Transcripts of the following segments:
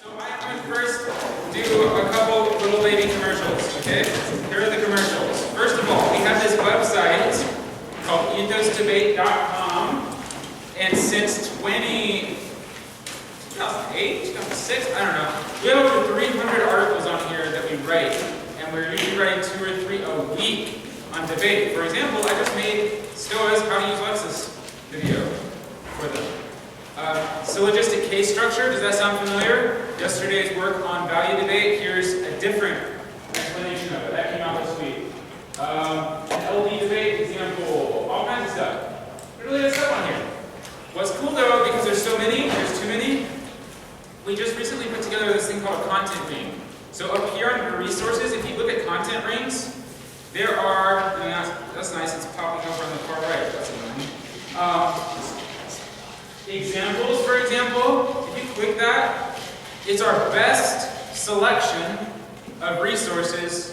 So I'm going to first do a couple little baby commercials, okay? Here are the commercials. First of all, we have this website called ethosdebate.com, and since 2008, 2006, I don't know, we have over 300 articles on here that we write, and we're usually writing 2 or 3 a week on debate. For example, I just made Stoa's How to Use Lexis video for them. Syllogistic case structure, does that sound familiar? Yesterday's work on value debate, here's a different explanation of it. That came out this week. An LD debate example, all kinds of stuff. Really good stuff on here. What's cool though, because there's so many, there's too many, we just recently put together this thing called a content ring. So up here under resources, if you look at content rings, there are, and that's nice, it's popping up on the far right, that's annoying. Examples, for example, if you click that, it's our best selection of resources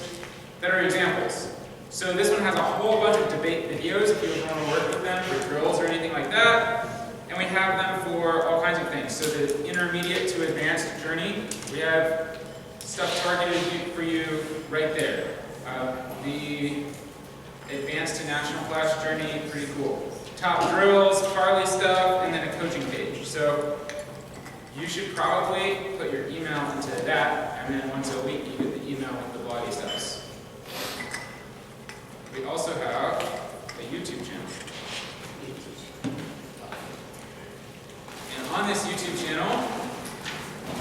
that are examples. So this one has a whole bunch of debate videos if you want to work with them for drills or anything like that. And we have them for all kinds of things. So the intermediate to advanced journey, we have stuff targeted for you right there. The advanced to national class journey, pretty cool. Top drills, Carly stuff, and then a coaching page. So you should probably put your email into that, and then once a week you get the email with the bloggy stuff. We also have a YouTube channel. And on this YouTube channel,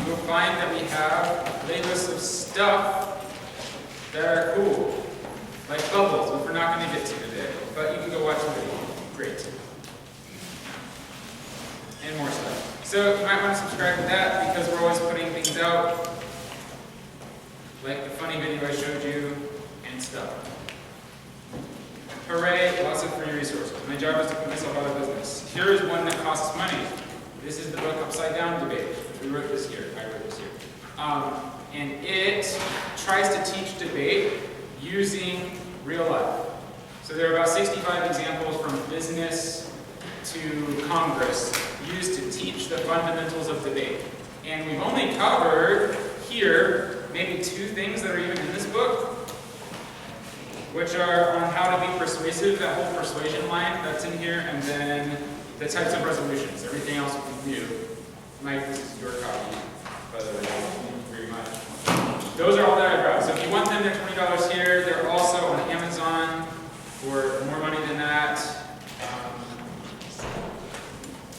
you'll find that we have playlists of stuff that are cool, like bubbles, which we're not going to get to today, but you can go watch the video. Great. And more stuff. So you might want to subscribe to that because we're always putting things out, like the funny video I showed you, and stuff. Hooray, lots of free resources. My job is to put myself out of business. Here is one that costs money. This is the book Upside Down Debate, which we wrote this year. I wrote this year. And it tries to teach debate using real life. So there are about 65 examples from business to Congress used to teach the fundamentals of debate. And we've only covered here maybe 2 things that are even in this book, which are on how to be persuasive, that whole persuasion line that's in here, and then the types of resolutions. Everything else we do. Mike, this is your copy, by the way. Thank you very much. Those are all that I brought. So if you want them, they're $20 here. They're also on Amazon for more money than that.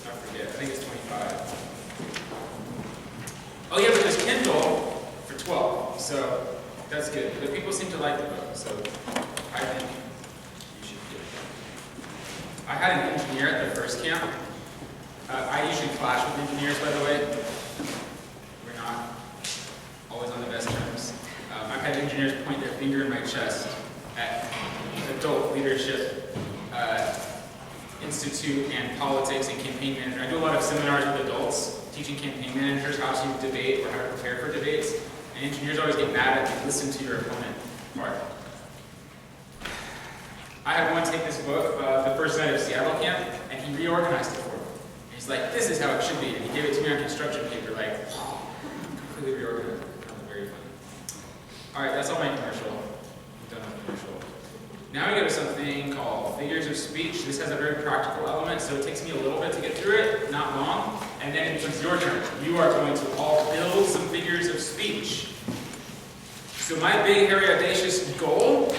I forget, I think it's 25. Oh yeah, but there's Kindle for 12, so that's good. But people seem to like the book, so I think you should get it. I had an engineer at the first camp. I usually clash with engineers, by the way. We're not always on the best terms. I've had engineers point their finger in my chest at adult leadership institute and politics and campaign management. I do a lot of seminars with adults, teaching campaign managers how to debate or how to prepare for debates. And engineers always get mad at you, listen to your opponent part. I had one take this book the first night of Seattle camp, and he reorganized it for me. And he's like, this is how it should be. And he gave it to me on construction paper, like, completely reorganized it. That was very funny. All right, that's all my commercial. I'm done with commercial. Now we go to something called figures of speech. This has a very practical element, so it takes me a little bit to get through it, not long. And then it becomes your turn. You are going to all build some figures of speech. So my big, hairy, audacious goal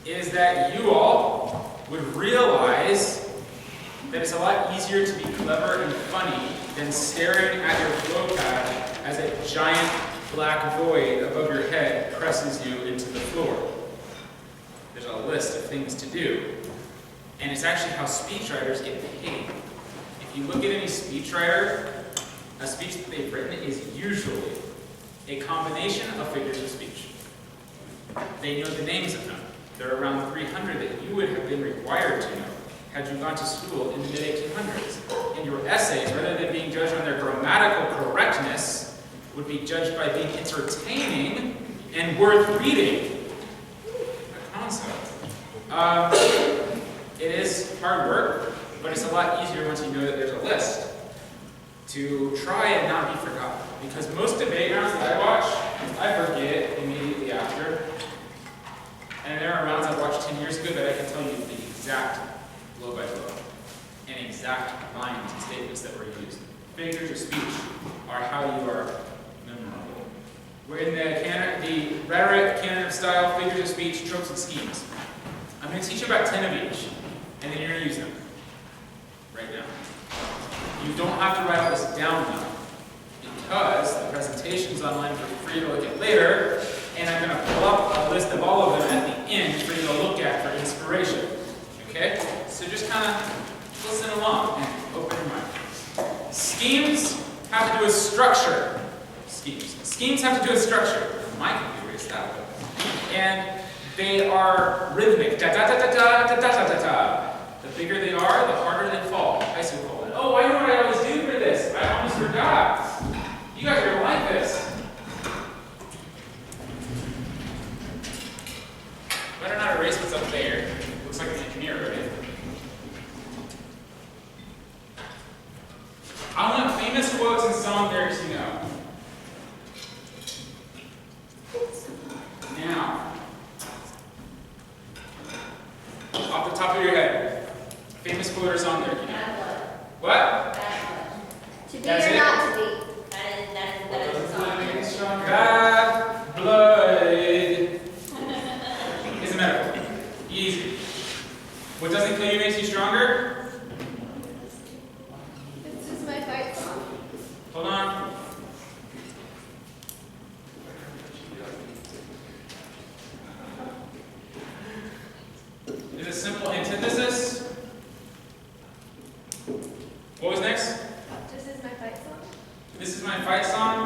is that you all would realize that it's a lot easier to be clever and funny than staring at your flow pad as a giant black void above your head presses you into the floor. There's a list of things to do. And it's actually how speechwriters get paid. If you look at any speechwriter, a speech that they've written is usually a combination of figures of speech. They know the names of them. There are around 300 that you would have been required to know had you gone to school in the mid-1800s. And your essays, rather than being judged on their grammatical correctness, would be judged by being entertaining and worth reading. It is hard work, but it's a lot easier once you know that there's a list to try and not be forgotten. Because most debate rounds that I watch, I forget immediately after. And there are rounds I watched 10 years ago that I can tell you the exact blow by blow and exact lines and statements that were used. Figures of speech are how you are memorable. We're in the rhetoric, canon of style, figures of speech, tropes, and schemes. I'm going to teach you about 10 of each, and then you're going to use them right now. You don't have to write all this down now, because the presentation's online for free to look at later, and I'm going to pull up a list of all of them at the end for you to look at for inspiration. Okay? So just kind of listen along and open your mind. Schemes have to do with structure. Schemes have to do with structure. My computer is that way. And they are rhythmic. Da da da da da da da da da. The bigger they are, the harder they fall. Isocolon. Oh, I know what I always do for this. I almost forgot. You guys are going to like this. Better not erase what's up there. Looks like an engineer, right? I want famous quotes and song lyrics you know. Now, off the top of your head, famous quote or song lyric you know. What? To be That's or it? not to be. That is a song. Bad blood is a metaphor. Easy. What doesn't kill you makes you stronger? This is my fight song. Hold on. Is a simple antithesis. What was next? This is my fight song. This is my fight song.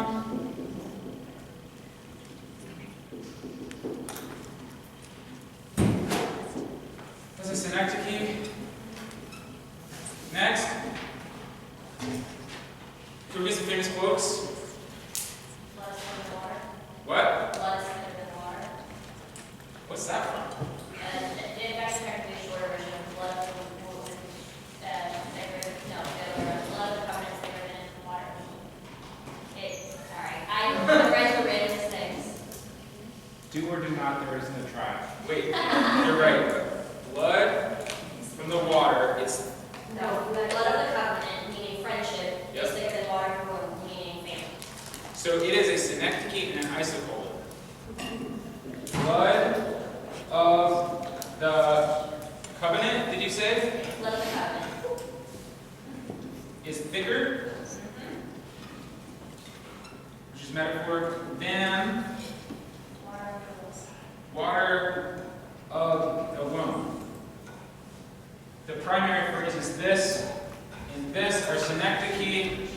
What's a synecdoche? Next. Can we get some famous quotes? Blood is thicker than water. What? Blood is thicker than water. What's that from? That's technically a shorter version of blood thicker, blood of covenant is thicker than water. Alright, I read the random things. Do or do not, there is no try. Wait, you're right. Blood from the water is. No, the blood of the covenant, meaning friendship, Yep. is thicker than water from womb, meaning family. So it is a synecdoche and an isocolon. Blood of the covenant, did you say? Blood of the covenant. Is thicker, which is metaphor, than water of the womb. The primary phrase is this, and this are synecdoche.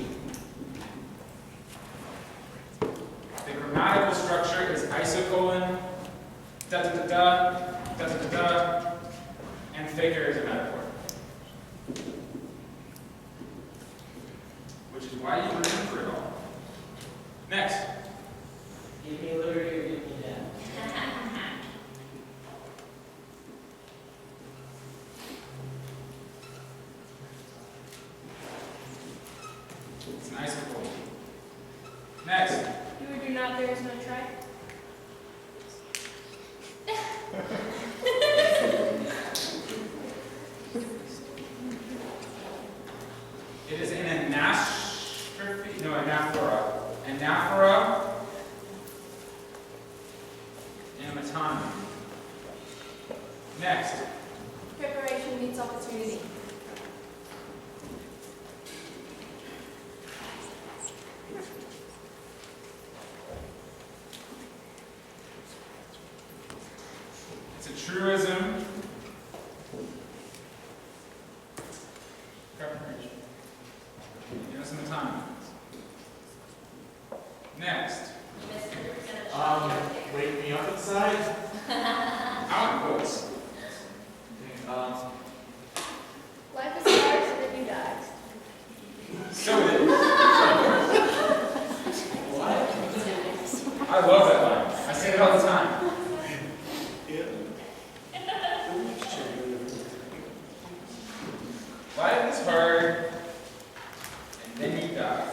The grammatical structure is isocolon, da da da da, da da da da, and thicker is a metaphor. Which is why you remember it all. Next. Give me liberty or give me death. It's an isocolon. Next. Do or do not, there is no try. It is an anastrophe, no, anaphora. Anaphora and metonymy. Next. Preparation meets opportunity. It's a truism. Preparation. Give us some time. Next. Wake me up inside. I want quotes. Life is hard, so then you die. So it is. I love that line. I say it all the time. Life is hard, and then you die.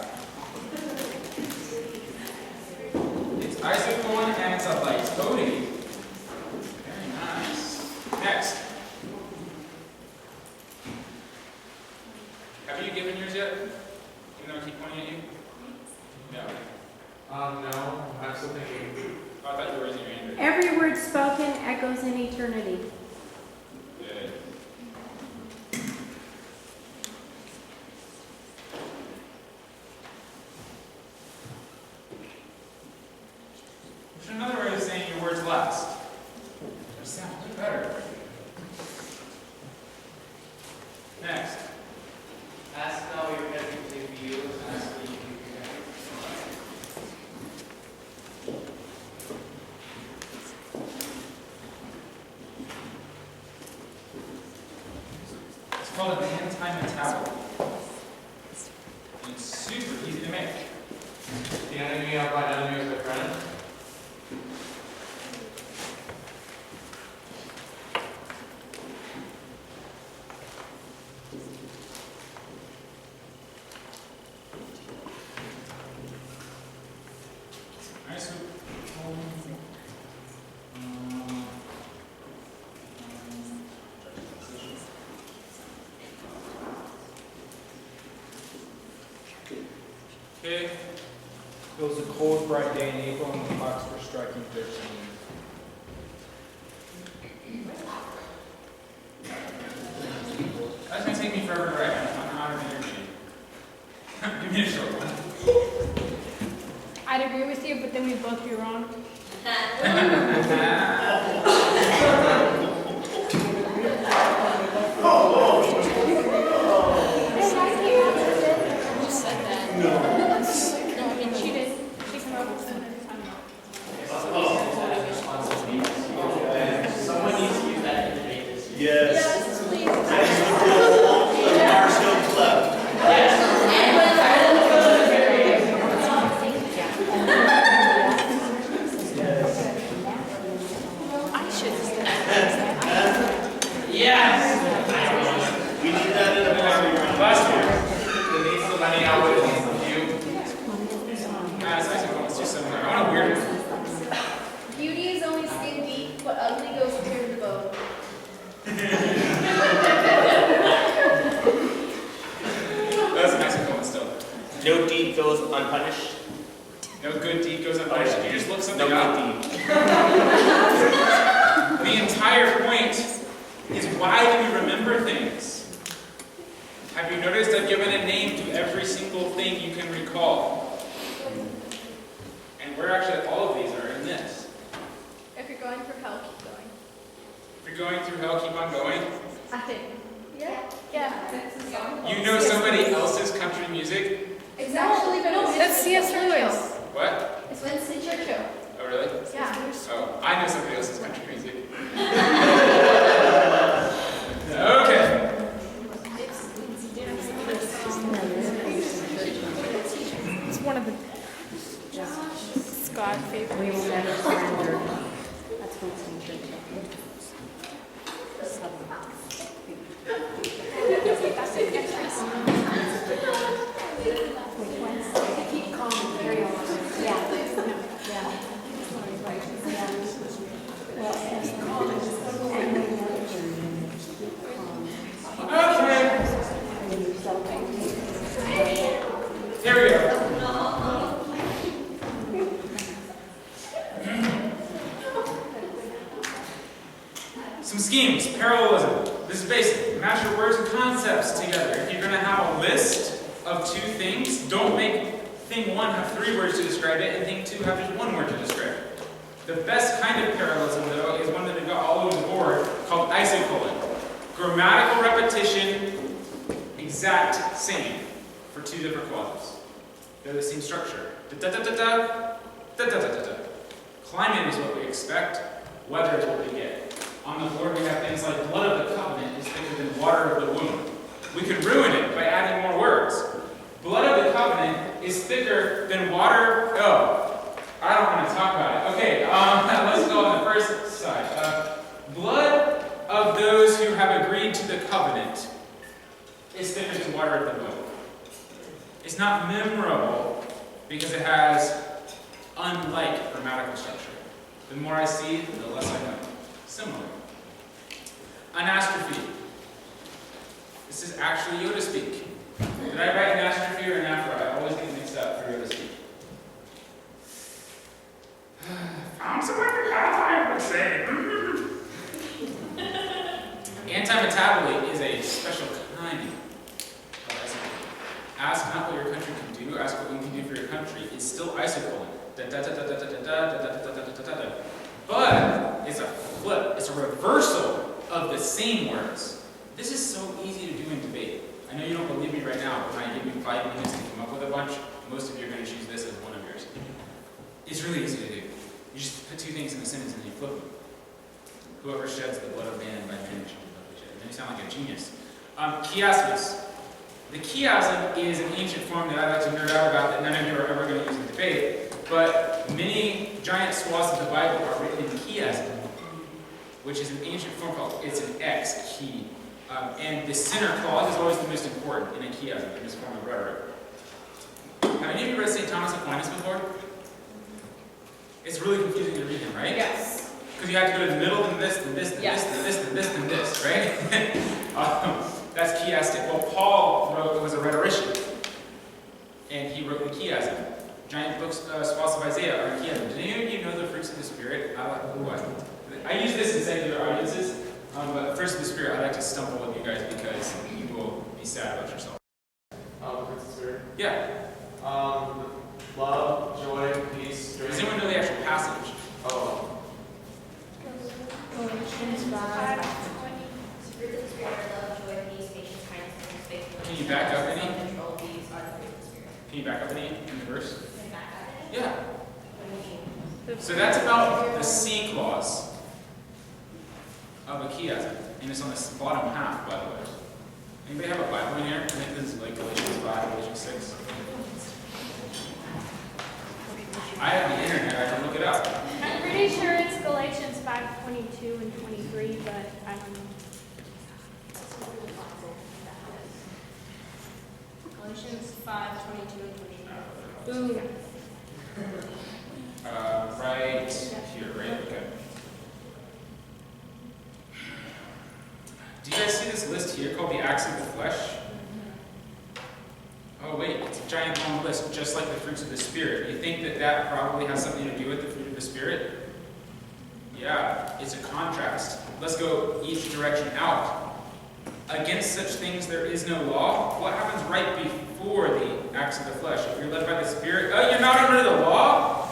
It's called an anti-metabolite. And it's super easy to make. The enemy of my enemy is my friend. Alright, so okay. It was a cold, bright day in April, and the clocks were striking 13. That's gonna take me forever to write. I'm not an energy. Give me a short one. I'd agree with you, but then we'd both be wrong. You said that. No, I mean, she did. She came up with it. Someone needs to use that in debate this year. Yes. Please. Marshall Club. I should. Yes! We need that in a party round. Last year. It needs the money out with it needs the view. It's actually let's do something. I want a weird one. Beauty is only skin deep, but ugly goes clear to the bone. That's a nice one still. No deed goes unpunished. No good deed goes unpunished. You just look something No up. good deed. The entire point is why do we remember things? Have you noticed I've given a name to every single thing you can recall? And where actually all of these are in this. If you're going for hell, keep going. If you're going through hell, keep on going. I think. Yeah. Yeah. You know somebody else's country music? It's actually been That's C.S. Lewis. What? It's Winston Churchill. Oh, really? Yeah. Oh, I know somebody else's country music. Okay. It's one of the Scott favorites. We will never surrender. That's Winston Churchill. Keep calm and carry on. Yeah. Yeah. Okay. Here we go. Some schemes, parallelism. This is basic. Match your words and concepts together. If you're going to have a list of two things, don't make thing one have 3 words to describe it and thing 2 have just 1 word to describe it. The best kind of parallelism, though, is one that we've got all over the board called isocolon. Grammatical repetition, exact same for 2 different clauses. They're the same structure. Da-da-da-da-da, da-da-da-da-da. Climate is what we expect, weather is what we get. On the board we have things like blood of the covenant is thicker than water of the womb. We could ruin it by adding more words. Blood of the covenant is thicker than water. Oh, I don't want to talk about it. Okay, let's go on the first side. Blood of those who have agreed to the covenant is thicker than water of the womb. It's not memorable because it has unlike grammatical structure. The more I see, the less I know. Similar. Anastrophe. This is actually Yoda speak. Did I write anastrophe or anaphora? I always get mixed up for Yoda speak. Found someone who I would say. Anti-metabolite is a special kind of isocolon. Ask not what your country can do, ask what we can do for your country. It's still isocolon. But it's a flip, it's a reversal of the same words. This is so easy to do in debate. I know you don't believe me right now, but when I give you 5 minutes to come up with a bunch, most of you are going to choose this as one of yours. It's really easy to do. You just put 2 things in a sentence and then you flip them. Whoever sheds the blood of man by man shall be shed. Then you sound like a genius. Chiasmus. The chiasm is an ancient form that I like to nerd out about that none of you are ever going to use in debate, but many giant swaths of the Bible are written in chiasm, which is an ancient form called, it's an X, chi. And the center clause is always the most important in a chiasm, in this form of rhetoric. Have any of you read St. Thomas Aquinas before? It's really confusing to read him, right? Yes. Because you have to go to the middle, and this, and this, and this, and this, and this, and this, right? That's chiastic. Well, Paul was a rhetorician, and he wrote the chiasm. Giant books, swaths of Isaiah are in chiasm. Did any of you know the fruits of the Spirit? I use this in secular audiences, but fruits of the Spirit, I like to stumble with you guys because you will be sad about yourself. Fruits of the Spirit. Yeah. Love, joy, peace, Does strength. anyone know the actual passage? Oh. Galatians 5. Fruits of the Spirit are love, joy, peace, patience, kindness, goodness, faithfulness. Can you back up any? Self-control. These are the fruits of the Spirit. Can you back up any in the verse? Can I back up? Yeah. What do you mean? So that's about the C clause of a chiasm, and it's on the bottom half, by the way. Anybody have a Bible in here? I think this is like Galatians 5, Galatians 6. I have the internet, I can look it up. I'm pretty sure it's Galatians 5:22 and 23, but I don't know. Galatians 5:22 and 23. Ooh. Right here, right? Okay. Do you guys see this list here called the acts of the flesh? Oh wait, it's a giant long list, just like the fruits of the Spirit. You think that that probably has something to do with the fruit of the Spirit? Yeah, it's a contrast. Let's go each direction out. Against such things there is no law. What happens right before the acts of the flesh? If you're led by the Spirit, oh, you're not under the law?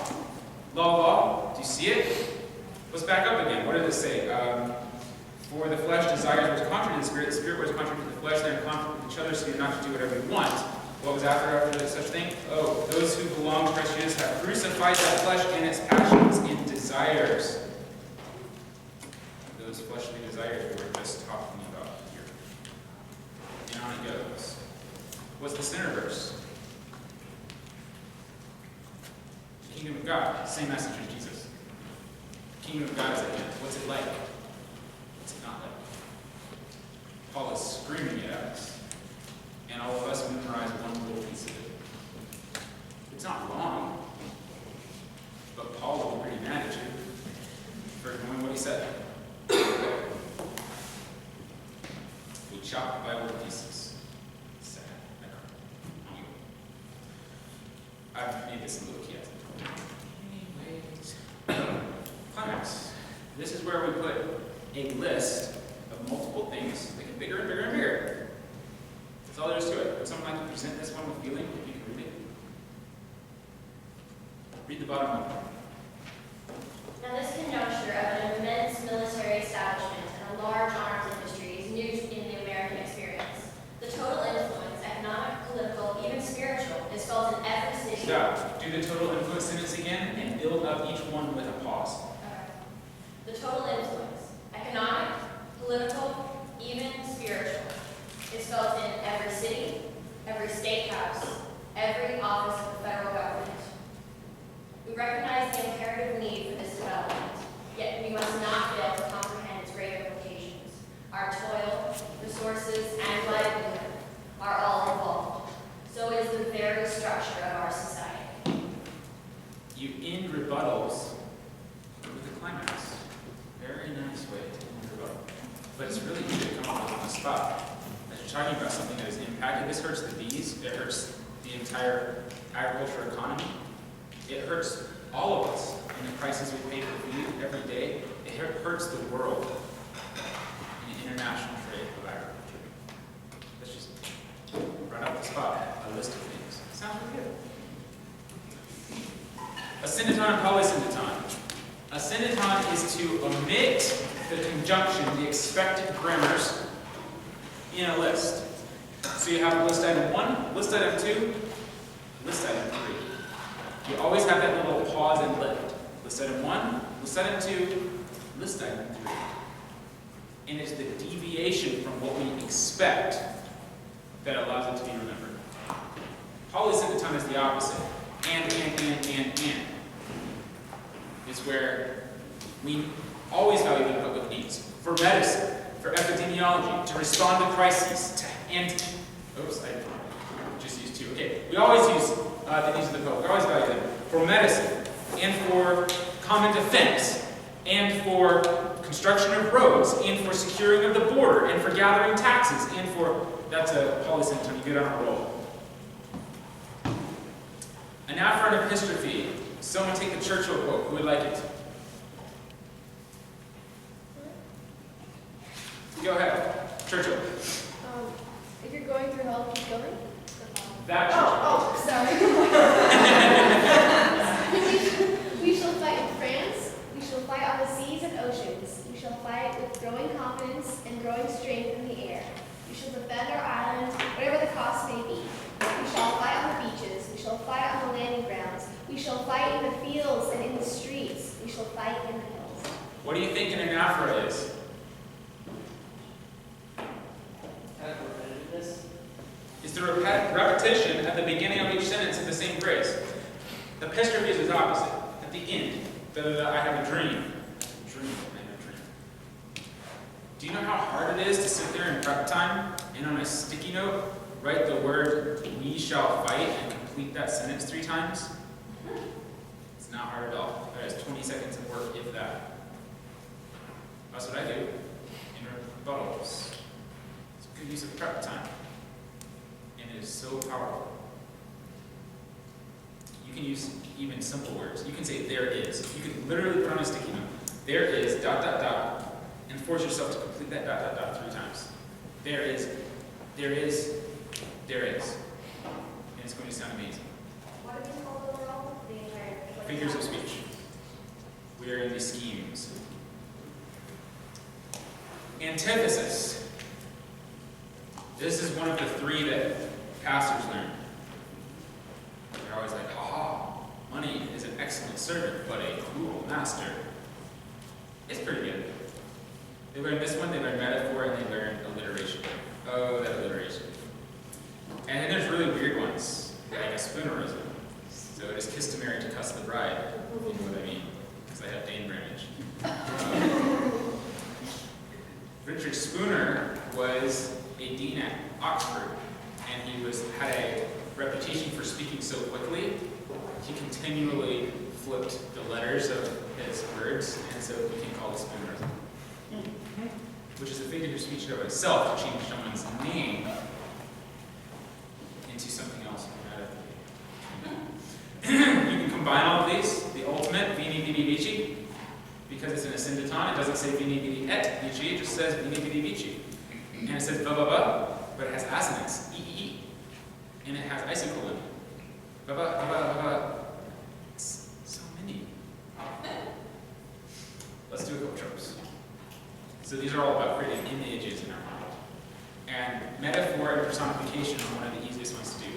Law. Do you see it? Let's back up again. What did it say? For the flesh desires what is contrary to the Spirit what is contrary to the flesh, they're in conflict with each other, so you're not to do whatever you want. What was after such thing? Oh, those who belong to Christ Jesus have crucified that flesh and its passions and desires. Those fleshly desires we were just talking about here. And on it goes. What's the center verse? The kingdom of God. Same message as Jesus. The kingdom of God is at hand. What's it like? What's it not like? Paul is screaming it at us. And all of us memorize one little piece of it. It's not wrong, but Paul will be pretty mad at you for ignoring what he said. We chop the Bible to pieces. Sad. I've made this a little key. Anyways, climax. This is where we put a list of multiple things that get bigger and bigger and bigger. That's all there is to it. Would someone like to present this one with feeling, if you can read it? Read the bottom one. Now this conjuncture of an immense military establishment and a large arms industry is new in the American experience. The total influence, economic, political, even spiritual, is felt in every city. Stop. Do the total influence sentence again and build up each one with a pause. The total influence, economic, political, even spiritual, is felt in every city, every state house, every office of the federal government. We recognize the imperative need for this development, yet we must not fail to comprehend its great implications. Our toil, resources, and livelihood are all involved. So is the very structure of our society. You end rebuttals with a climax. Very nice way to end rebuttal. But it's really easy to come up with on the spot. As you're talking about something that is impacted, this hurts the bees, it hurts the entire agriculture economy. It hurts all of us in the prices we pay for food every day. It hurts the world in the international trade of agriculture. Let's just right off the spot, a list of things. Sounds pretty good. A syndeton and polysyndeton. A syndeton is to omit the conjunction, the expected grammars, in a list. So you have list item 1, list item 2, list item 3. You always have that little pause and lift. List item 1, list item 2, list item 3. And it's the deviation from what we expect that allows it to be remembered. Polysyndeton is the opposite. And. Is where we always value the public needs. For medicine, for epidemiology, to respond to crises, oops, I just used two. Okay, we always use the needs of the public. We always value them. For medicine, and for common defense, and for construction of roads, and for securing of the border, and for gathering taxes, and for, that's a polysyndeton, you get on a roll. Anaphora and epistrophe. Someone take the Churchill quote. Who would like it? Go ahead. Churchill. If you're going through hell, keep going. That Churchill. Sorry. We shall fight in France. We shall fight on the seas and oceans. We shall fight with growing confidence and growing strength in the air. We shall defend our island, whatever the cost may be. We shall fight on the beaches. We shall fight on the landing grounds. We shall fight in the fields and in the streets. We shall fight in the hills. What do you think an anaphora is? Kind of repetitiveness. It's the repetition at the beginning of each sentence of the same phrase. The epistrophe is its opposite. At the end, I have a dream. I have a dream. Do you know how hard it is to sit there in prep time and on a sticky note write the word "we shall fight" and complete that sentence 3 times? It's not hard at all. That is 20 seconds of work, if that. That's what I do in rebuttals. It's a good use of prep time. And it is so powerful. You can use even simple words. You can say "there is." You can literally put on a sticky note, "there is ... and force yourself to complete that ... 3 times. There is, there is, there is. And it's going to sound amazing. What are these called overall? The entire. Figures of speech. We are in these schemes. Antithesis. This is one of the 3 that pastors learn. They're always like, "Ha, money is an excellent servant, but a cruel master." It's pretty good. They learn this one, they learn metaphor, and they learn alliteration. Oh, that alliteration. And then there's really weird ones, like a spoonerism. So it is customary to cuss the bride, if you know what I mean, because I have Dane Bramage. Richard Spooner was a dean at Oxford, and he had a reputation for speaking so quickly, he continually flipped the letters of his words, and so it became called a spoonerism. Which is a figure of speech of itself to change someone's name into something else automatically. You can combine all of these. The ultimate, vini vidi vici, because it's an ascendaton, it doesn't say vini vidi et vici, it just says vini vidi vici. And it says ba ba ba, but it has assonance, e, and it has isocolon. Ba ba ba ba ba. It's so many. Let's do a couple tropes. So these are all about creating images in our mind. And metaphor and personification are one of the easiest ones to do.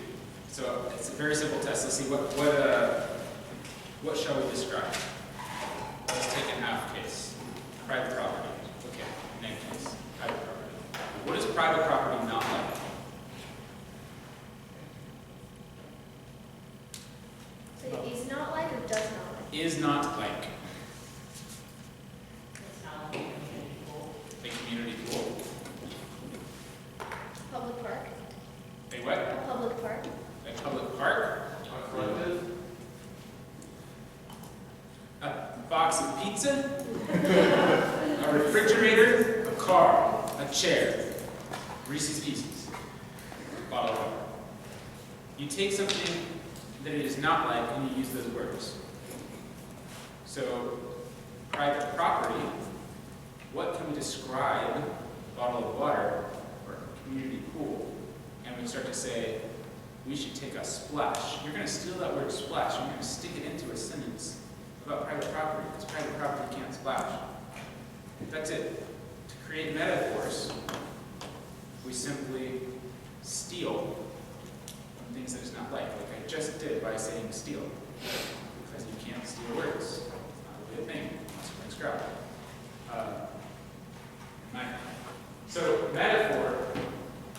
So it's a very simple test. Let's see what shall we describe? Let's take an half case. Private property. Okay, negative case. Private property. What is private property not like? So it is not like or does not like? Is not like. It's not like a community pool. A community pool. Public park. A what? A public park. A public park. A collective. A box of pizza. A refrigerator. A car. A chair. Reese's Pieces. Bottle of water. You take something that it is not like and you use those words. So, private property, what can we describe bottle of water or community pool? And we start to say, we should take a splash. You're going to steal that word splash, and you're going to stick it into a sentence about private property, because private property can't splash. That's it. To create metaphors, we simply steal from things that it's not like I just did by saying steal. Because you can't steal words. It's not really a thing. It's from scrap. My So metaphor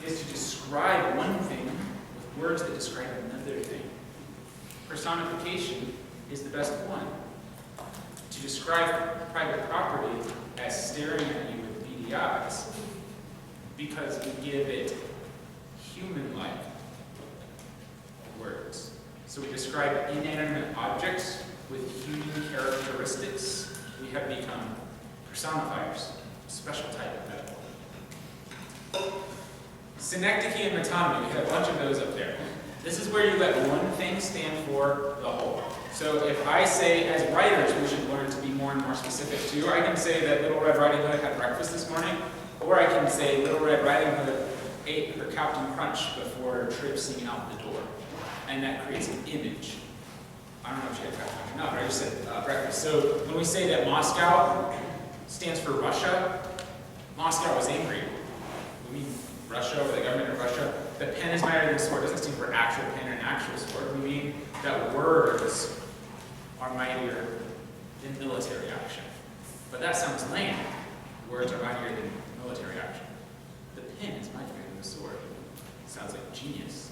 is to describe one thing with words that describe another thing. Personification is the best one. To describe private property as staring at you with beady eyes, because we give it human-like words. So we describe inanimate objects with human characteristics. We have become personifiers, a special type of metaphor. Synecdoche and metonymy, we have a bunch of those up there. This is where you let one thing stand for the whole. So if I say, as writers, we should learn to be more and more specific too, I can say that Little Red Riding Hood had breakfast this morning, or I can say Little Red Riding Hood ate her Captain Crunch before traipsing out the door. And that creates an image. I don't know if she had Captain Crunch or not, but I just said breakfast. So when we say that Moscow stands for Russia, Moscow is angry. We mean Russia, or the government of Russia. The pen is mightier than the sword doesn't stand for actual pen and actual sword. We mean that words are mightier than military action. But that sounds lame. Words are mightier than military action. The pen is mightier than the sword. Sounds like genius.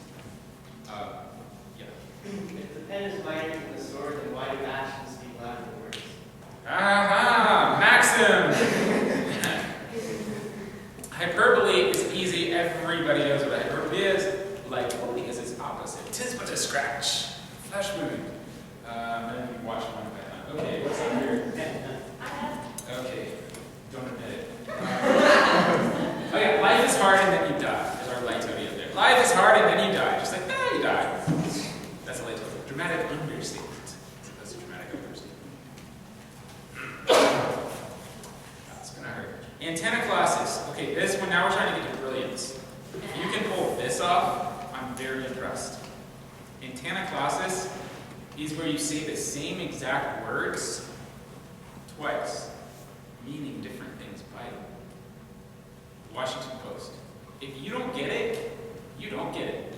Yeah. If the pen is mightier than the sword, then why do actions speak louder than words? Aha! Maxim! Hyperbole is easy. Everybody knows what hyperbole is. Hyperbole is its opposite. 'Tis but a scratch. Flesh wound. Then we watch one by time. Okay, what's up here? Okay, don't admit it. Oh yeah, life is hard and then you die. There's our light Toby up there. Life is hard and then you die. Just like, you die. That's a light Toby. Dramatic understatement. As opposed to dramatic overstatement. That's gonna hurt. Antenna classes. Okay, this one, now we're trying to get to brilliance. If you can pull this off, I'm very impressed. Antenna classes is where you say the same exact words twice, meaning different things by them. Washington Post. If you don't get it, you don't get it.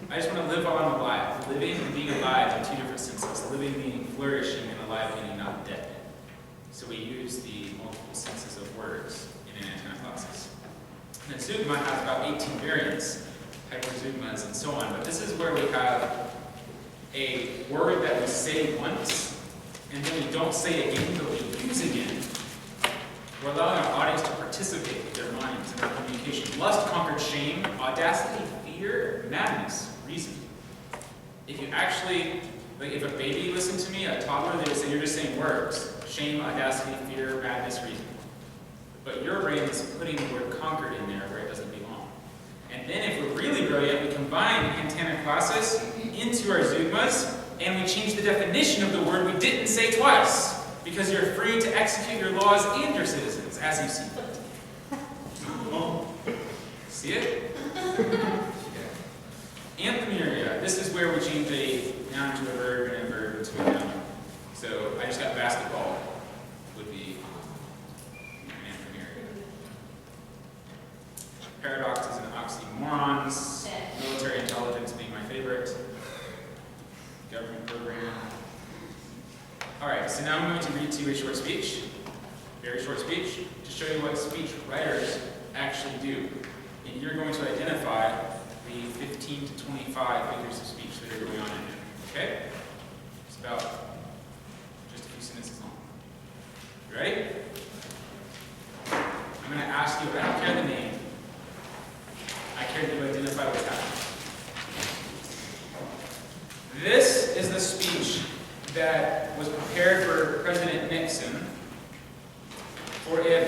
I just want to live while I'm alive. Living and being alive are two different senses. Living meaning flourishing and alive meaning not dead. So we use the multiple senses of words in antenna classes. And zeugma has about 18 variants, hyperzeugmas and so on, but this is where we have a word that we say once, and then we don't say it again, but we use again. We're allowing our audience to participate with their minds in our communication. Lust conquered shame, audacity, fear, madness, reason. If you actually, like if a baby listened to me, a toddler, they would say, you're just saying words. Shame, audacity, fear, madness, reason. But your brain is putting the word conquered in there where it doesn't belong. And then if we're really brilliant, we combine antenna classes into our zeugmas, and we change the definition of the word we didn't say twice. Because you're free to execute your laws and your citizens as you see fit. See it? Yeah. Anthemouria. This is where we change a noun to a verb and a verb to a noun. So I just got basketball would be an anthemouria. Paradoxes and oxymorons. Military intelligence being my favorite. Government program. Alright, so now I'm going to read to you a short speech, very short speech, to show you what speech writers actually do. And you're going to identify the 15 to 25 figures of speech that are going on in here. Okay? It's about just a few sentences long. You ready? I'm going to ask you, I don't care the name, I care that you identify what's happening. This is the speech that was prepared for President Nixon for if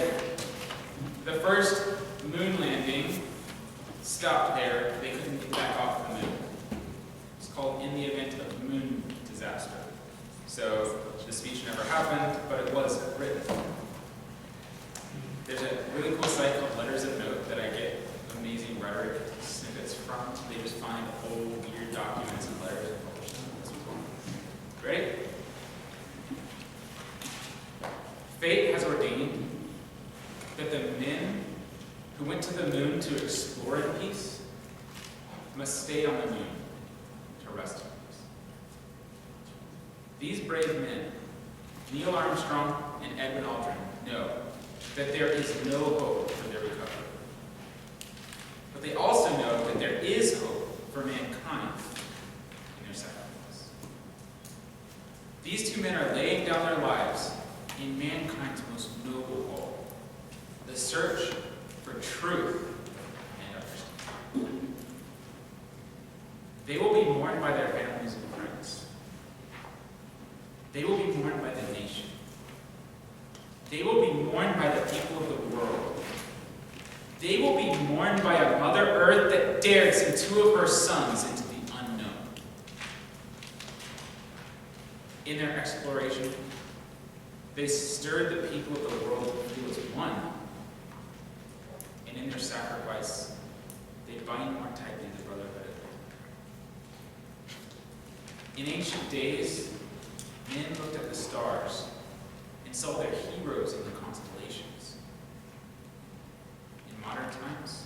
the first moon landing stopped there, they couldn't get back off the moon. It's called In the Event of Moon Disaster. So the speech never happened, but it was written. There's a really cool site called Letters of Note that I get amazing rhetoric snippets from. They just find old weird documents and letters and publish them. That's what's going on. Ready? Fate has ordained that the men who went to the moon to explore in peace must stay on the moon to rest in peace. These brave men Neil Armstrong and Edwin Aldrin know that there is no hope for their recovery. But they also know that there is hope for mankind in their sacrifice. These two men are laying down their lives in mankind's most noble goal, the search for truth and understanding. They will be mourned by their families and friends. They will be mourned by the nation. They will be mourned by the people of the world. They will be mourned by a Mother Earth that dared send two of her sons into the unknown. In their exploration, they stirred the people of the world to feel as one. And in their sacrifice, they bind more tightly the brotherhood of man. In ancient days, men looked at the stars and saw their heroes in the constellations. In modern times,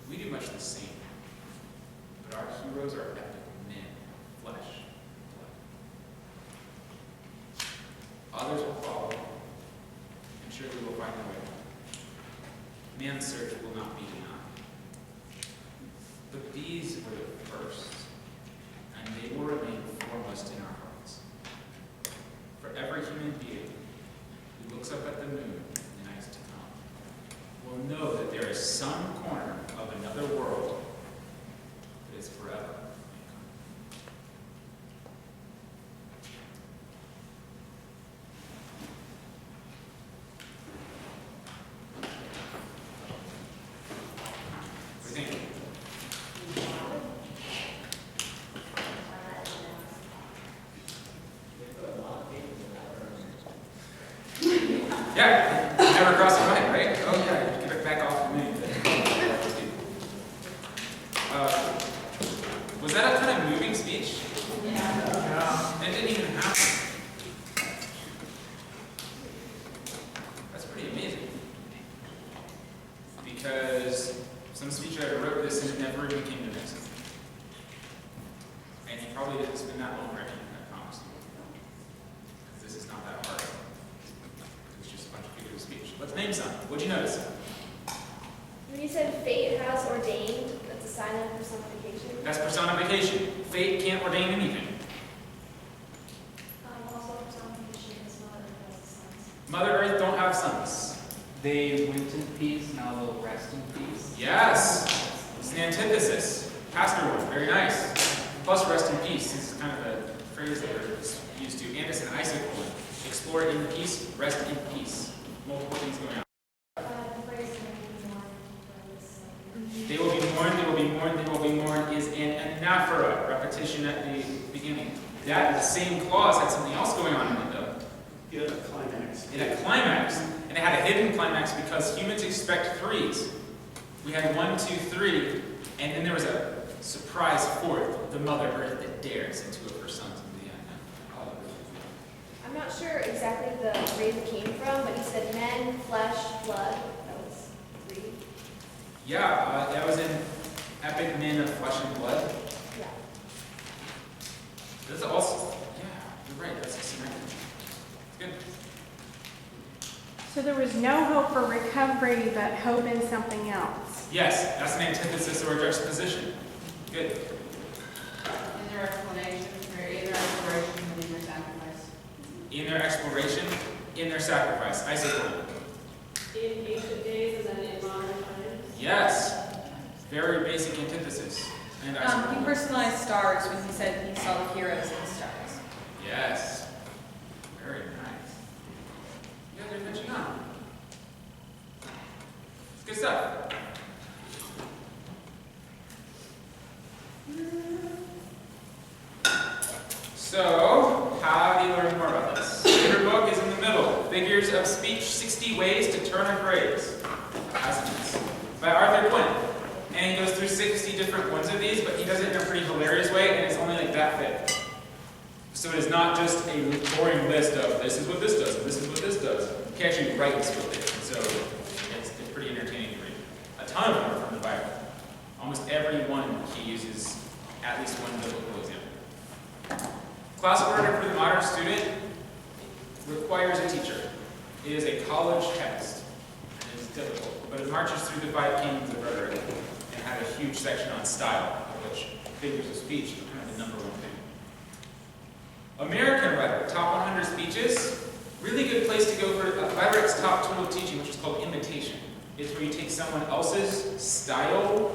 we do much the same, but our heroes are epic men, flesh and blood. Others will follow, and surely will find their way home. Man's search will not be denied. But these were the first, and they will remain foremost in our hearts. For every human being who looks up at the moon in the nights to come will know that there is some corner of another world that is forever. What do you think? Yeah, never crossed your mind, right? Oh yeah, get it back off the moon. Was that a kind of moving speech? Yeah. It didn't even happen. That's pretty amazing. Because some speechwriter wrote this and it never even came to Nixon. And he probably didn't spend that long writing it, I promise you. Because this is not that hard. It's just a bunch of figurative speech. Let's name some. What'd you notice? When you said fate has ordained, that's a sign of personification. That's personification. Fate can't ordain anything. Also personification is Mother Earth has sons. Mother Earth don't have sons. They went in peace, now they'll rest in peace. Yes. It's an antithesis. Pastor one. Very nice. Plus rest in peace. This is kind of a phrase that we're used to. And it's an Isaac one. Explore in peace, rest in peace. Multiple things going on. The phrase is They will be mourned, they will be mourned, they will be mourned is an anaphora, repetition at the beginning. That same clause had something else going on in it though. Get a climax. It had climax, and it had a hidden climax because humans expect threes. We had 1, 2, 3, and then there was a surprise fourth, the Mother Earth that dares send two of her sons into the unknown. I'm not sure exactly the phrase it came from, but he said men, flesh, blood. That was 3. Yeah, that was in Epic Men of Flesh and Blood. Yeah. That's also, yeah, you're right, that's a good. So there was no hope for recovery, but hope in something else. Yes, that's an antithesis or a juxtaposition. Good. In their explanation, or in their exploration, and in their sacrifice. In their exploration, in their sacrifice. Isaac one. In ancient days and then in modern times. Yes. Very basic antithesis. And Isaac He one. personalized stars when he said he saw the heroes in the stars. Yes. Very nice. You guys are catching on. It's good stuff. So, how do you learn more about this? Favorite book is in the middle. Figures of Speech, 60 Ways to Turn a Phrase. By Arthur Quinn. And he goes through 60 different ones of these, but he does it in a pretty hilarious way, and it's only like that thick. So it is not just a boring list of this is what this does, and this is what this does. He actually writes with it, and so it's pretty entertaining to read. A ton of them are from the Bible. Almost every one he uses at least one biblical example. Classical writer for the modern student, requires a teacher. It is a college text. It is difficult, but it marches through the 5 kingdoms of rhetoric and had a huge section on style, of which figures of speech is kind of the #1 thing. American rhetoric, top 100 speeches. Really good place to go for rhetoric's top tool of teaching, which is called imitation. It's where you take someone else's style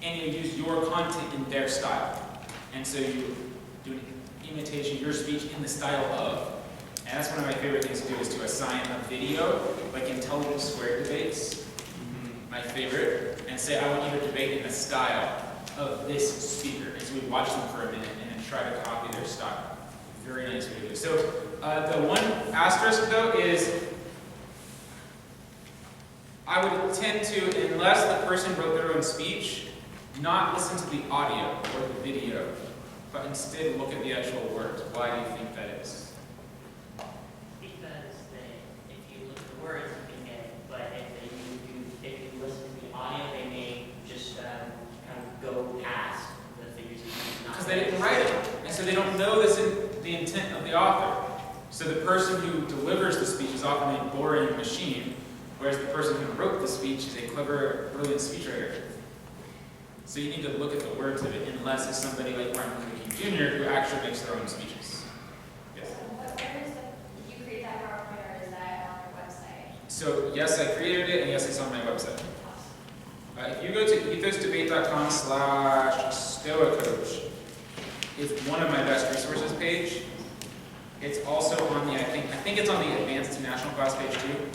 and you use your content in their style. And so you do an imitation, your speech in the style of. And that's one of my favorite things to do, is to assign a video, like intelligence squared debates, my favorite, and say, I want you to debate in the style of this speaker. And so we watch them for a minute and then try to copy their style. Very nice video. So the one asterisk though is, I would tend to, unless the person wrote their own speech, not listen to the audio or the video, but instead look at the actual words. Why do you think that is? Because if you look at the words, you can get it. But if you listen to the audio, they may just kind of go past the figures. Because they didn't write it, and so they don't know the intent of the author. So the person who delivers the speech is often a boring machine, whereas the person who wrote the speech is a clever, brilliant speechwriter. So you need to look at the words of it, unless it's somebody like Martin Luther King Jr. who actually makes their own speeches. Yes? Did you create that PowerPoint, or is that on your website? So yes, I created it, and yes, it's on my website. If you go to ethosdebate.com/stoacoach, it's one of my best resources page. It's also on the, I think it's on the advanced national class page too.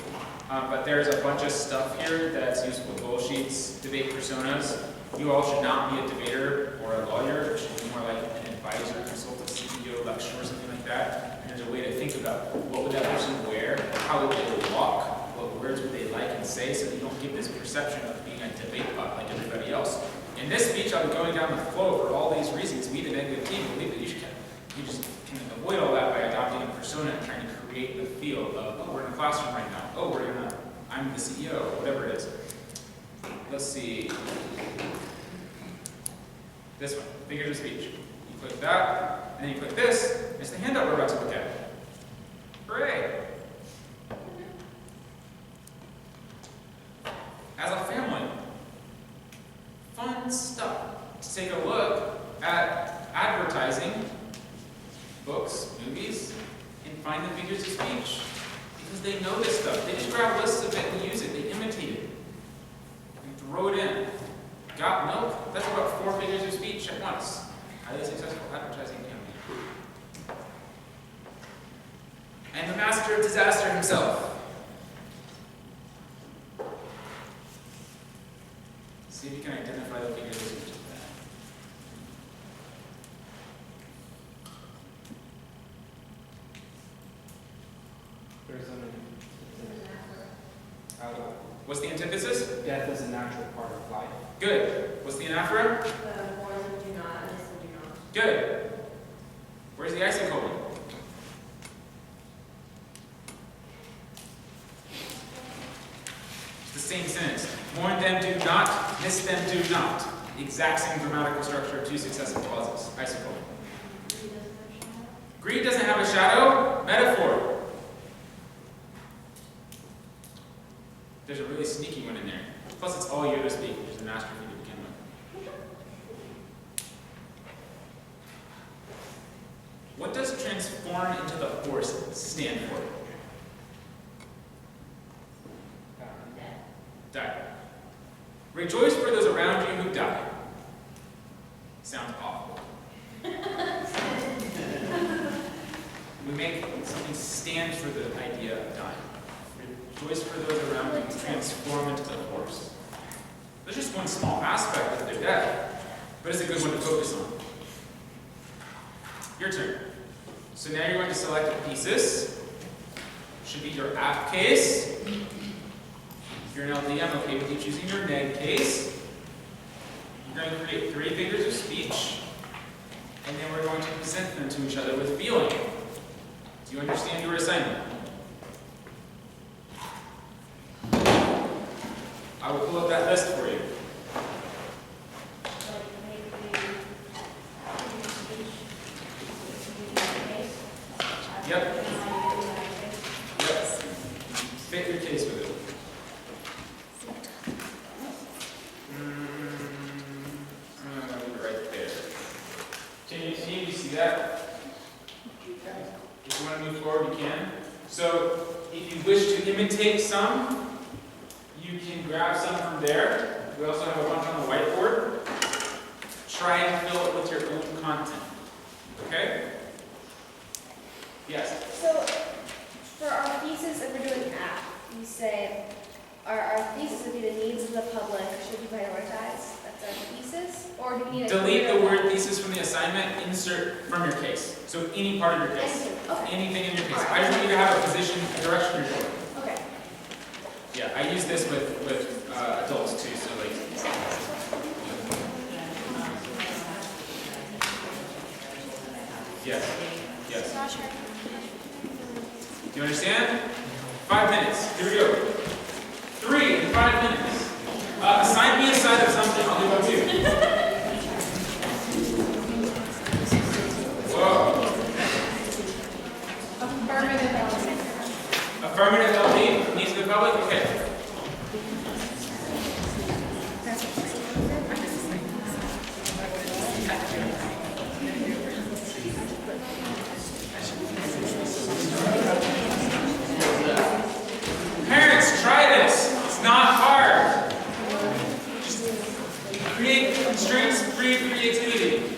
But there's a bunch of stuff here that's useful. Goal sheets, debate personas. You all should not be a debater or a lawyer. You should be more like an advisor, consultant, CEO, lecturer, or something like that. And there's a way to think about what would that person wear, how would they walk, what words would they like and say, so that you don't give this perception of being a debate bot like everybody else. In this speech, I'll be going down the flow for all these reasons. We, the negative team, believe that you just can avoid all that by adopting a persona and trying to create the feel of, oh, we're in a classroom right now. Oh, I'm the CEO, whatever it is. Let's see. This one, figures of speech. You click that, and then you click this. It's the handout we're about to look at. Hooray! As a family, fun stuff to take a look at advertising, books, movies, and find the figures of speech. Because they know this stuff. They just grab lists of it and use it. They imitate it. And throw it in. Got milk? That's about 4 figures of speech at once. Highly successful advertising campaign. And the master of disaster himself. See if you can identify the figures of speech. There's What's the antithesis? death is a natural part of life. Good. What's the anaphora? More than do not, less than do not. Good. Where's the isocolon? It's the same sentence. Mourn them, do not. Miss them, do not. The exact same grammatical structure of 2 successive clauses. Isocolon. Greed doesn't have a shadow. Metaphor. There's a really sneaky one in there. Plus, it's all Yoda speak, which is a master key to begin with. What does transform into the force stand for? Die. Rejoice for those around you who die. Sounds awful. We make something stand for the idea of dying. Rejoice for those around you who transform into the force. There's just one small aspect of their death, but it's a good one to focus on. Your turn. So now you're going to select a thesis. Should be your app case. If you're an LD, I'm okay with you choosing your neg case. You're going to create 3 figures of speech, and then we're going to present them to each other with feeling. Do you understand your assignment? I will pull up that list for you. Yep. to imitate some, you can grab some from there. We also have a bunch on the whiteboard. Try and fill it with your own content. Okay? Yes? So, for our thesis, if we're doing app, you say, our thesis would be the needs of the public should be prioritized. That's our thesis? Or do we need a Delete the clear- word thesis from the assignment, insert from your case. So any part of your case. Okay. Anything in your case. I just want you to have a position, a direction you're going. Okay. Yeah, I use this with adults too, so like. Yes, yes. Do you understand? 5 minutes, here we go. 3 in 5 minutes. Assign me a side of something, I'll do one too. Whoa. Affirmative LP, needs of the public, okay. Parents, try this. It's not hard. Just create constraints-free creativity.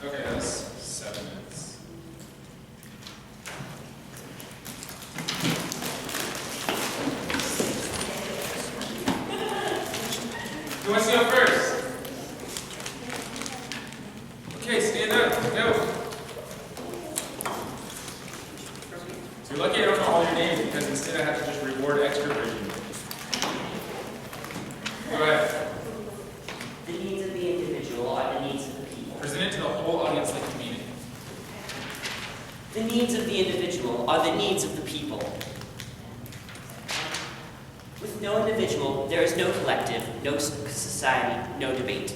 Okay, that was 7 minutes. Who wants to go first? Okay, stand up. Go. So you're lucky I don't know all your names because instead I have to just reward extroversion. Go ahead. The needs of the individual are the needs of the people. Present it to the whole audience like you mean it. The needs of the individual are the needs of the people. With no individual, there is no collective, no society, no debate.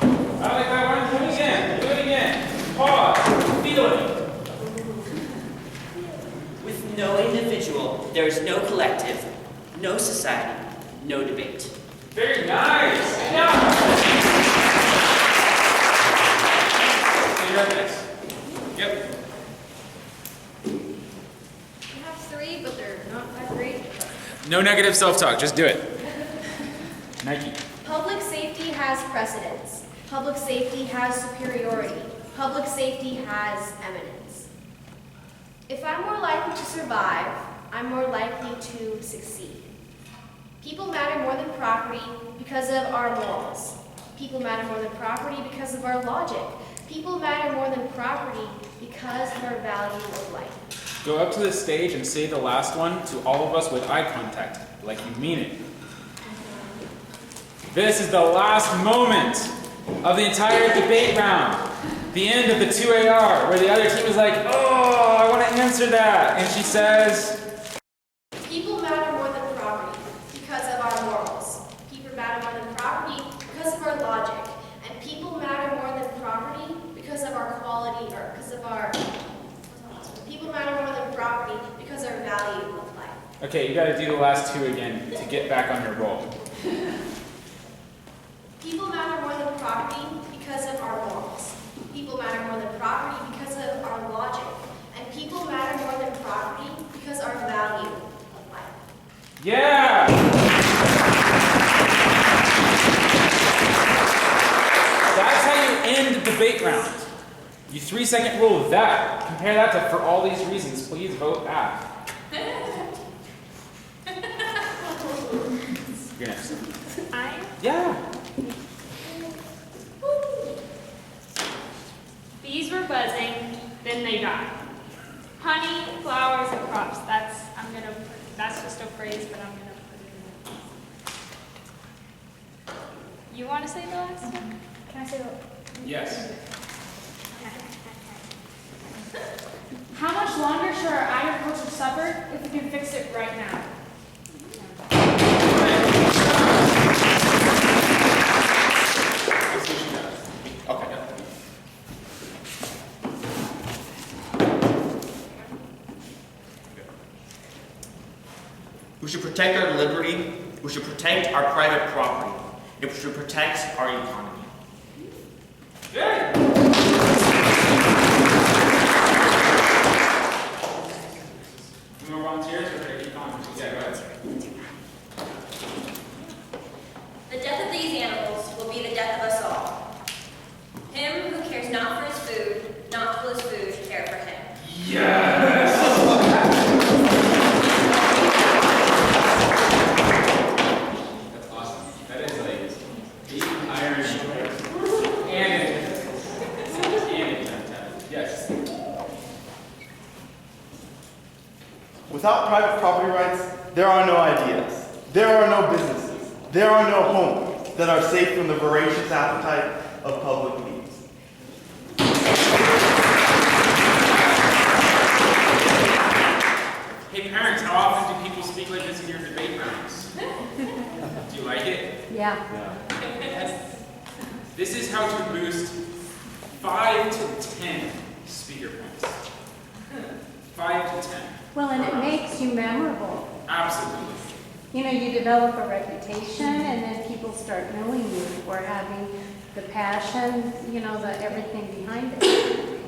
I like that one. Do it again. Do it again. Pause. Feel it. With no individual, there is no collective, no society, no debate. Very nice. Yeah. You're up next. Yep. I have 3, but they're not that great. No negative self-talk. Just do it. Nike. Public safety has precedence. Public safety has superiority. Public safety has eminence. If I'm more likely to survive, I'm more likely to succeed. People matter more than property because of our morals. People matter more than property because of our logic. People matter more than property because of our value of life. Go up to the stage and say the last one to all of us with eye contact, like you mean it. This is the last moment of the entire debate round. The end of the 2AR, where the other team is like, oh, I want to answer that. And she says, People matter more than property because of our morals. People matter more than property because of our logic. And people matter more than property because of our quality, or because of our... People matter more than property because of our value of life. okay, you got to do the last 2 again to get back on your roll. People matter more than property because of our morals. People matter more than property because of our logic. And people matter more than property because of our value of life. Yeah! That's how you end the debate round. You 3-second rule of that. Compare that to for all these reasons, please vote aye. You're next. I, Yeah. bees were buzzing, then they died. Honey, flowers, and crops. That's just a phrase, but I'm gonna put it in. You want to say the last one? Can I say that? Yes. How much longer should our agriculture suffer if we can fix it right now? We should protect our liberty. We should protect our private property. And we should protect our economy. Good. Any more volunteers or keep on? Yeah, go ahead. The death of these animals will be the death of us all. Him who cares not for his food, not will his food care for him. Yes! That's awesome. That is like deep irony. And yes. Without private property rights, there are no ideas. There are no businesses. There are no homes that are safe from the voracious appetite of public needs. Hey parents, how often do people speak like this in your debate rooms? Do you like it? Yeah. This is how to boost 5 to 10 speaker points. 5 to 10. Well, and it makes you memorable. Absolutely. You know, you develop a reputation, and then people start knowing you for having the passion, you know, the everything behind it.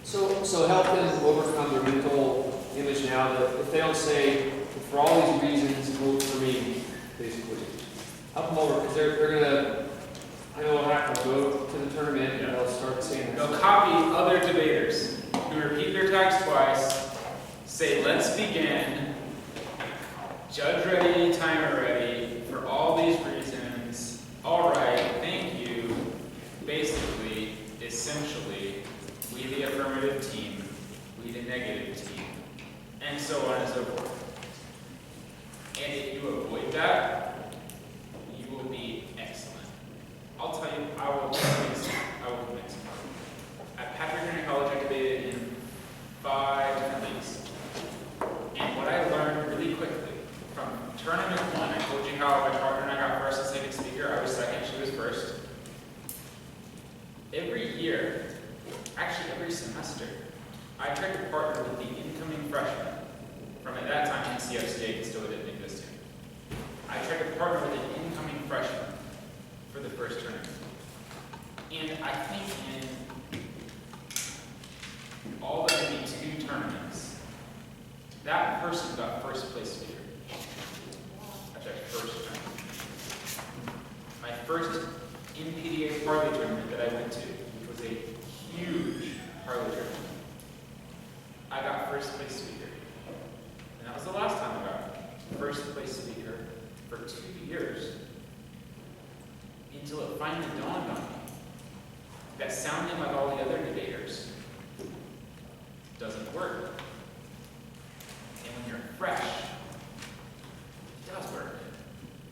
So help them overcome their mental image now that if they don't say, for all these reasons, vote for me, basically. Help them over, because they're going to, I know what happens, go to the tournament and they'll start saying that. They'll copy other debaters who repeat their tags twice, say, let's begin, judge ready, timer ready, for all these reasons, all right, thank you, basically, essentially, we the affirmative team, we the negative team, and so on and so forth. And if you avoid that, you will be excellent. I'll tell you, I will convince you. At Patrick Henry College, I debated in 5 different leagues. And what I learned really quickly, from tournament 1, I told you how my partner and I got first and second speaker, I was second, she was first. Every year, actually every semester, I tried to partner with the incoming freshman from at that time NCFCA, because still didn't exist yet. I tried to partner with an incoming freshman for the first tournament. And I think in all but maybe 2 tournaments, that person got first place speaker. That's our first tournament. My first NPDA parlay tournament that I went to, which was a huge parlay tournament, I got first place speaker. And that was the last time I got first place speaker for 2 years. Until it finally dawned on me that sounding like all the other debaters doesn't work. And when you're fresh, it does work.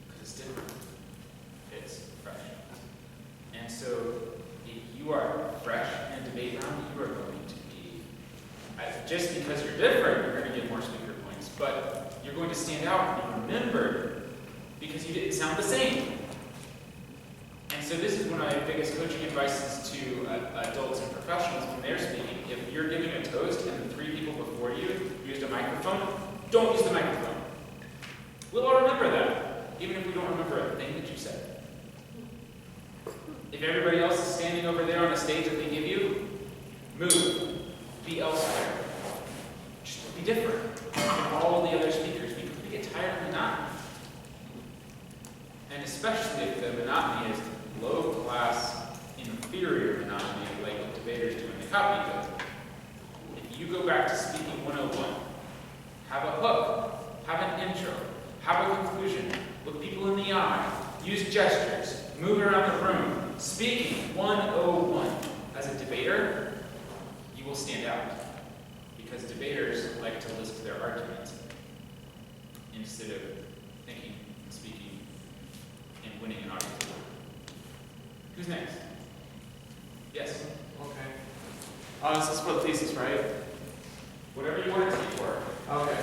Because it's different. It's fresh. And so if you are fresh in a debate round, you are going to be, just because you're different, you're going to get more speaker points. But you're going to stand out and be remembered because you didn't sound the same. And so this is one of my biggest coaching advices to adults and professionals when they're speaking. If you're giving a toast and the 3 people before you used a microphone, don't use the microphone. We'll all remember that, even if we don't remember a thing that you said. If everybody else is standing over there on the stage that they give you, move. Be elsewhere. Just be different from all the other speakers. We get tired of monotony. And especially if the monotony is low-class, inferior monotony, like what debaters do in the copy code. If you go back to speaking 101, have a hook, have an intro, have a conclusion, look people in the eye, use gestures, move around the room, speaking 101. As a debater, you will stand out. Because debaters like to list their arguments instead of thinking and speaking and winning an argument. Who's next? Yes? Okay. This is split thesis, right? Whatever you want it to be for. Okay.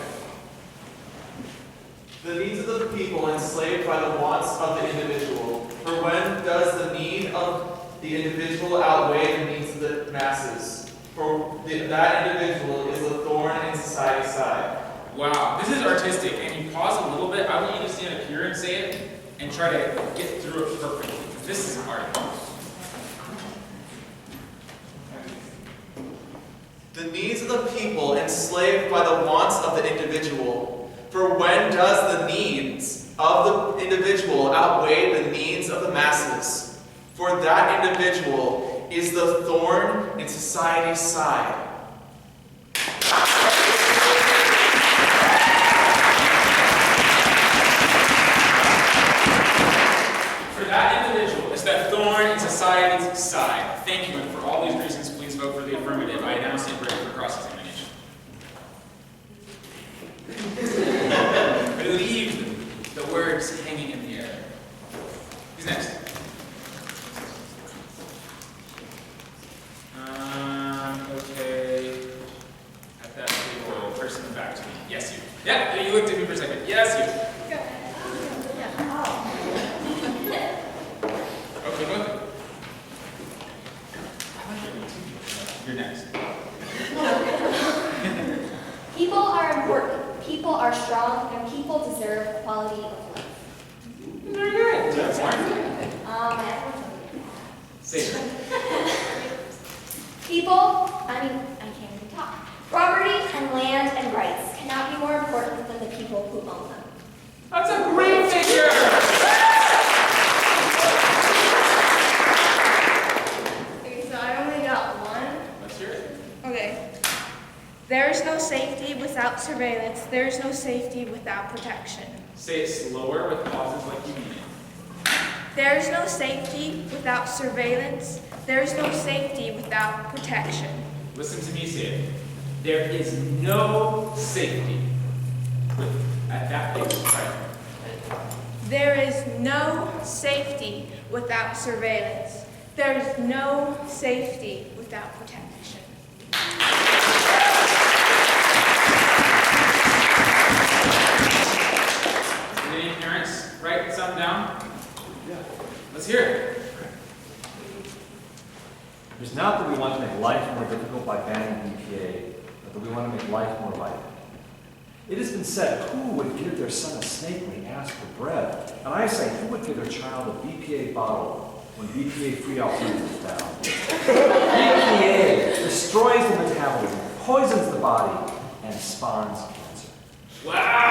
The needs of the people enslaved by the wants of the individual. For when does the need of the individual outweigh the needs of the masses? For that individual is a thorn in society's side. Wow, this is artistic, and you pause a little stand up here and say it and try to get through it perfectly. This is art. The needs of the people enslaved by the wants of the individual. For when does the needs of the individual outweigh the needs of the masses? For that individual is the thorn in society's side. For that individual is that thorn in society's side. Thank you, and for all these reasons, please vote for the affirmative. I now stand ready for cross-examination. Believe the words hanging in the air. Who's next? Okay. At that table, person back to me. Yes, you. Yeah, you looked at me for a second. Yes, you. Okay, go ahead. You're next. People are important, people are strong, and people deserve quality of life. Very good. That's fine. Say it. People, I can't even talk. Property and land and rights cannot be more important than the people who own them. That's a great figure! Okay, so I only got one. Let's hear it. Okay. There is no safety without surveillance. There is no safety without protection. Say it slower with pauses like you mean it. There is no safety without surveillance. There is no safety without protection. Listen to me say it. There is no safety at that pace. Right. There is no safety without surveillance. There is no safety without protection. Did any parents write something down? Yeah. Let's hear it. It is not that we want to make life more difficult by banning BPA, but that we want to make life more vital. It has been said, who would give their son a snake when he asked for bread? And I say, who would give their child a BPA bottle when BPA-free alternatives is down? BPA destroys the metabolism, poisons the body, and spawns cancer. Wow!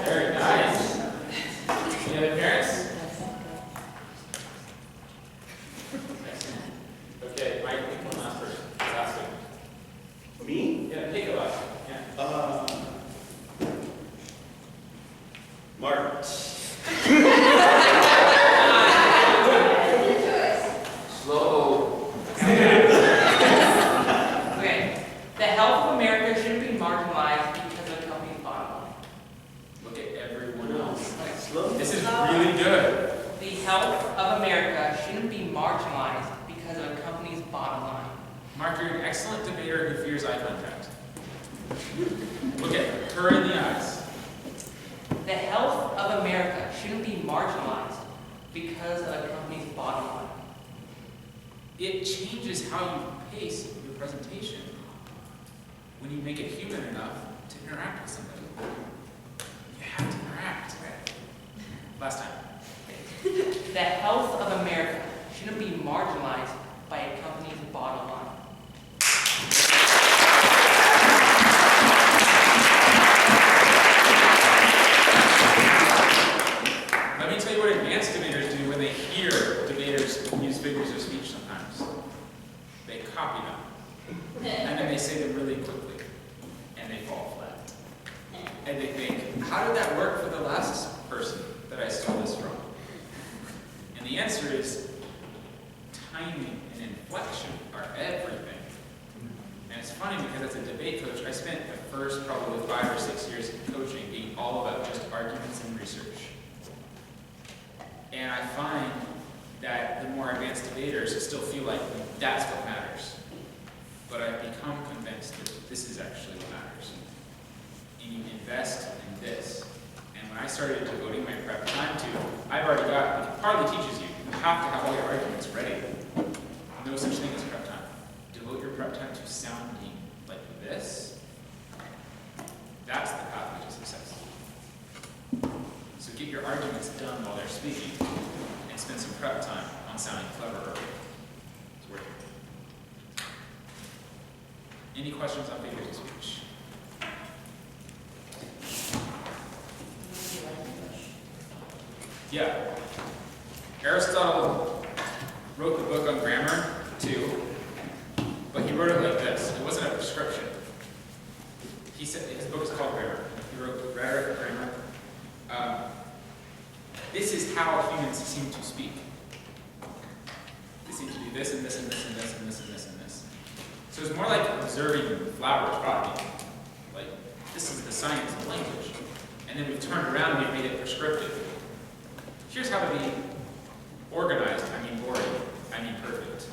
Very nice. Any other parents? Okay, Mike, pick one last person. Last one. Me? Yeah, pick a last one. Yeah. Mark. Slow. Okay, the health of America shouldn't be marginalized because of a company's bottom line. Look at everyone else. Slow. This is really good. The health of America shouldn't be marginalized because of a company's bottom line. Mark, you're an excellent debater who fears eye contact. Look at her in the eyes. The health of America shouldn't be marginalized because of a company's bottom line. It changes how you pace your presentation when you make it human enough to interact with somebody. You have to interact. Last time. The health of America shouldn't be marginalized by a company's bottom line. Let me tell you what advanced debaters do when they hear debaters use figures of speech sometimes. They copy them. And then they say them really quickly. And they fall flat. And they think, how did that work for the last person that I stole this from? And the answer is, timing and inflection are everything. And it's funny because as a debate coach, I spent the first probably 5 or 6 years of coaching being all about just arguments and research. And I find that the more advanced debaters still feel like that's what matters. But I've become convinced that this is actually what matters. And you invest in this. And when I started devoting my prep time to, I've already got, it partly teaches you, you have to have all your arguments ready. No such thing as prep time. Devote your prep time to sound Any questions on figures of speech? Yeah. Aristotle wrote the book on grammar too, but he wrote it like this. It wasn't a prescription. He said his book is called Grammar. He wrote rhetoric, grammar. This is how humans seem to speak. They seem to do this and this and this and this and this and this and this. So it's more like observing flowers, probably. Like, this is the science of language. And then we've turned around and we've made it prescriptive. Here's how to be organized. I mean boring. I mean perfect.